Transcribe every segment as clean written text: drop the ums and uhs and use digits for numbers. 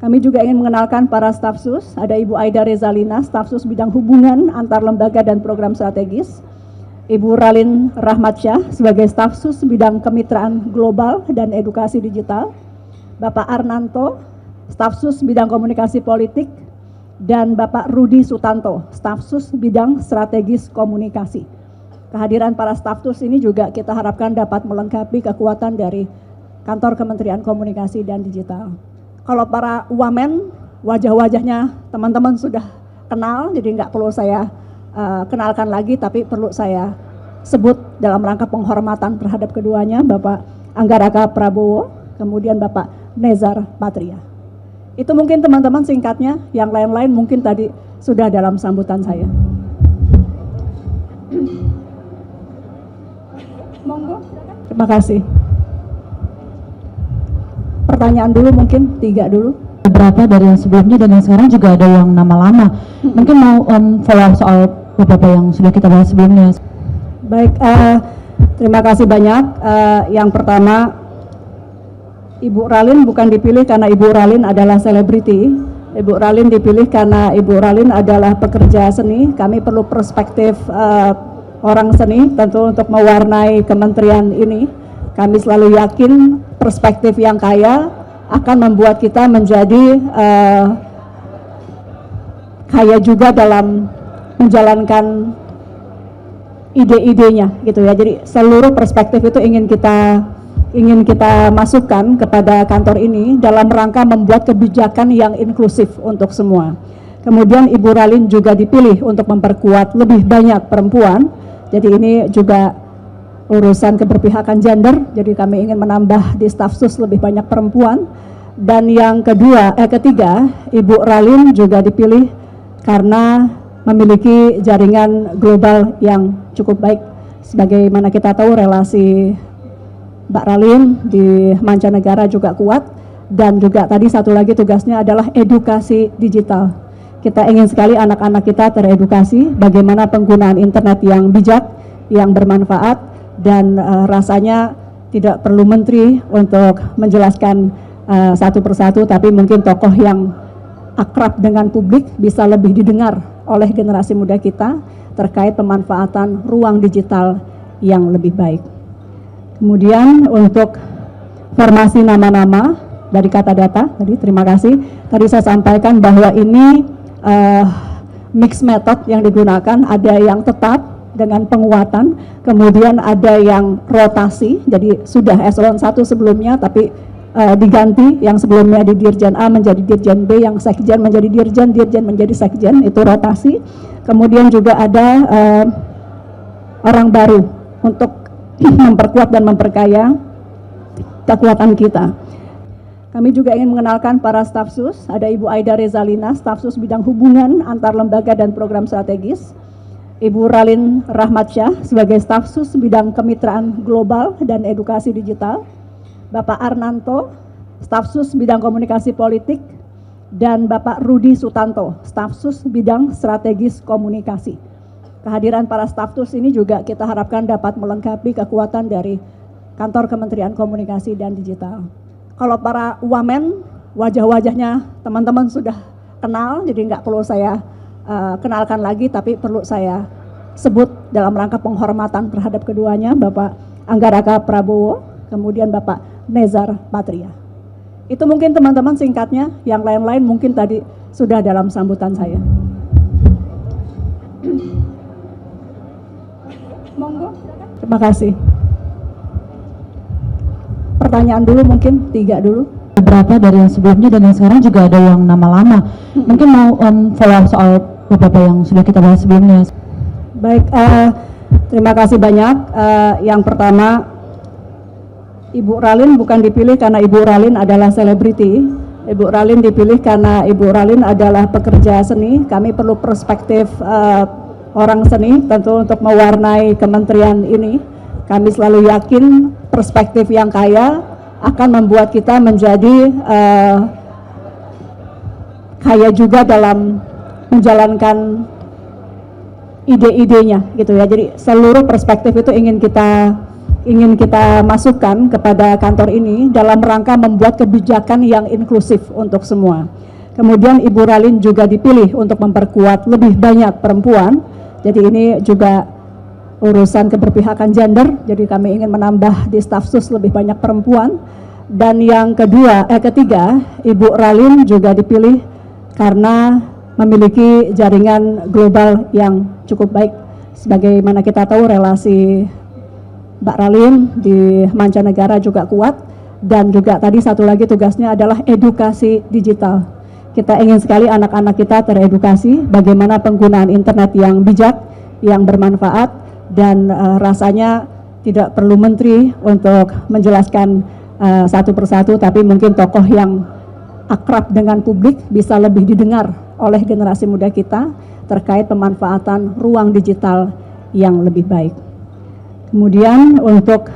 Kami juga ingin mengenalkan para staf sus. Ada Ibu Aida Rezalina, staf sus bidang hubungan antar lembaga dan program strategis. Ibu Ralin Rahmatsyah sebagai staf sus bidang kemitraan global dan edukasi digital. Bapak Arnanto, staf sus bidang komunikasi politik. Dan Bapak Rudi Sutanto, staf sus bidang strategis komunikasi. Kehadiran para staf sus ini juga kita harapkan dapat melengkapi kekuatan dari Kantor Kementerian Komunikasi dan Digital. Kalau para wamen, wajah-wajahnya teman-teman sudah kenal, jadi nggak perlu saya kenalkan lagi, tapi perlu saya sebut dalam rangka penghormatan terhadap keduanya, Bapak Anggaraka Prabowo, kemudian Bapak Nezar Patria. Itu mungkin teman-teman singkatnya, yang lain-lain mungkin tadi sudah dalam sambutan saya. Monggo, terima kasih. Pertanyaan dulu mungkin 3 dulu. Beberapa dari yang sebelumnya dan yang sekarang juga ada yang nama lama. Mungkin mau follow soal beberapa yang sudah kita bahas sebelumnya. Baik, terima kasih banyak. Yang pertama, Ibu Ralin bukan dipilih karena Ibu Ralin adalah selebriti. Ibu Ralin dipilih karena Ibu Ralin adalah pekerja seni. Kami perlu perspektif orang seni tentu untuk mewarnai kementerian ini. Kami selalu yakin perspektif yang kaya akan membuat kita menjadi kaya juga dalam menjalankan ide-idenya gitu ya. Jadi seluruh perspektif itu ingin kita masukkan kepada kantor ini dalam rangka membuat kebijakan yang inklusif untuk semua. Kemudian Ibu Ralin juga dipilih untuk memperkuat lebih banyak perempuan. Jadi ini juga urusan keberpihakan gender, jadi kami ingin menambah di staf sus lebih banyak perempuan. Dan yang ketiga, Ibu Ralin juga dipilih karena memiliki jaringan global yang cukup baik. Sebagaimana kita tahu relasi Mbak Ralin di mancanegara juga kuat, dan juga tadi satu lagi tugasnya adalah edukasi digital. Kita ingin sekali anak-anak kita teredukasi bagaimana penggunaan internet yang bijak, yang bermanfaat, dan rasanya tidak perlu menteri untuk menjelaskan satu persatu, tapi mungkin tokoh yang akrab dengan publik bisa lebih didengar oleh generasi muda kita terkait pemanfaatan ruang digital yang lebih baik. Kemudian untuk formasi nama-nama dari kata data, tadi terima kasih. Tadi saya sampaikan bahwa ini mix method yang digunakan, ada yang tetap dengan penguatan, kemudian ada yang rotasi, jadi sudah eselon 1 sebelumnya tapi diganti, yang sebelumnya di Dirjen A menjadi Dirjen B, yang Sekjen menjadi Dirjen, Dirjen menjadi Sekjen, itu rotasi. Kemudian juga ada orang baru untuk memperkuat dan memperkaya kekuatan kita. Kami juga ingin mengenalkan para staf sus. Ada Ibu Aida Rezalina, staf sus bidang hubungan antar lembaga dan program strategis. Ibu Ralin Rahmatsyah sebagai staf sus bidang kemitraan global dan edukasi digital. Bapak Arnanto, staf sus bidang komunikasi politik. Dan Bapak Rudi Sutanto, staf sus bidang strategis komunikasi. Kehadiran para staf sus ini juga kita harapkan dapat melengkapi kekuatan dari Kantor Kementerian Komunikasi dan Digital. Kalau para wamen, wajah-wajahnya teman-teman sudah kenal, jadi nggak perlu saya kenalkan lagi, tapi perlu saya sebut dalam rangka penghormatan terhadap keduanya, Bapak Anggaraka Prabowo, kemudian Bapak Nezar Patria. Itu mungkin teman-teman singkatnya, yang lain-lain mungkin tadi sudah dalam sambutan saya. Monggo, terima kasih. Pertanyaan dulu mungkin 3 dulu. Beberapa dari yang sebelumnya dan yang sekarang juga ada yang nama lama. Mungkin mau follow soal beberapa yang sudah kita bahas sebelumnya. Baik, terima kasih banyak. Yang pertama, Ibu Ralin bukan dipilih karena Ibu Ralin adalah selebriti. Ibu Ralin dipilih karena Ibu Ralin adalah pekerja seni. Kami perlu perspektif orang seni tentu untuk mewarnai kementerian ini. Kami selalu yakin perspektif yang kaya akan membuat kita menjadi kaya juga dalam menjalankan ide-idenya gitu ya. Jadi seluruh perspektif itu ingin ingin kita masukkan kepada kantor ini dalam rangka membuat kebijakan yang inklusif untuk semua. Kemudian Ibu Ralin juga dipilih untuk memperkuat lebih banyak perempuan. Jadi ini juga urusan keberpihakan gender. Jadi kami ingin menambah di staf sus lebih banyak perempuan. Dan yang ketiga, Ibu Ralin juga dipilih karena memiliki jaringan global yang cukup baik. Sebagaimana kita tahu relasi Mbak Ralin di mancanegara juga kuat, dan juga tadi satu lagi tugasnya adalah edukasi digital. Kita ingin sekali anak-anak kita teredukasi bagaimana penggunaan internet yang bijak, yang bermanfaat, dan rasanya tidak perlu menteri untuk menjelaskan satu persatu, tapi mungkin tokoh yang akrab dengan publik bisa lebih didengar oleh generasi muda kita terkait pemanfaatan ruang digital yang lebih baik. Kemudian untuk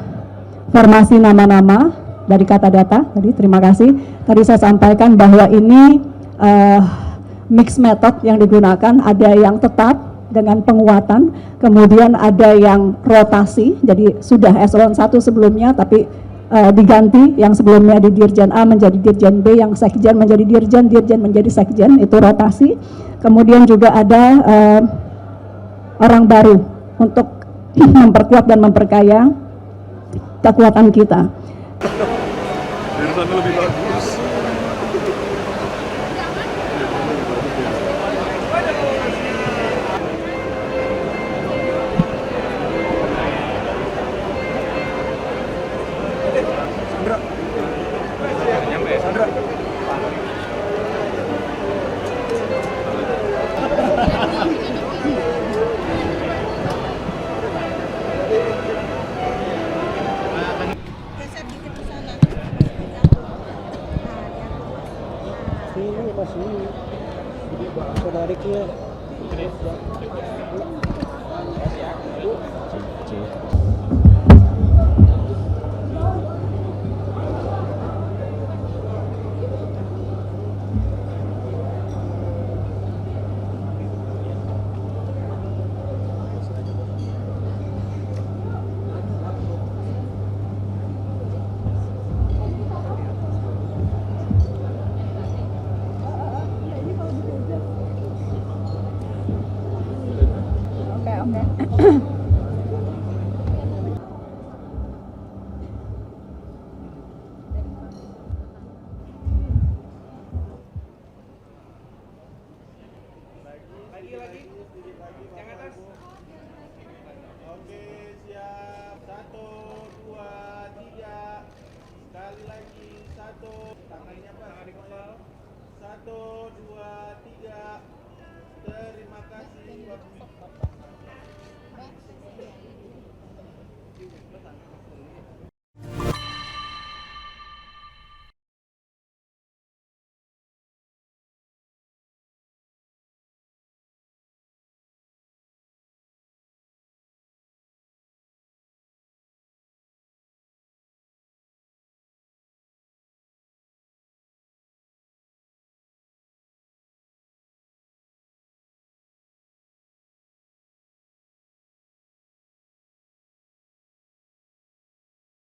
formasi nama-nama dari kata data, tadi terima kasih. Tadi saya sampaikan bahwa ini mix method yang digunakan, ada yang tetap dengan penguatan, kemudian ada yang rotasi, jadi sudah eselon 1 sebelumnya tapi diganti, yang sebelumnya di Dirjen A menjadi Dirjen B, yang Sekjen menjadi Dirjen, Dirjen menjadi Sekjen, itu rotasi. Kemudian juga ada orang baru untuk memperkuat dan memperkaya kekuatan kita. Dari sana lebih bagus. Sandra. Ini masih saudariknya. Lagi. Yang atas. Oke, siap. 1, 2, 3. Sekali lagi. 1. Tangannya Pak. Tangan di kepala. 1, 2, 3. Terima kasih.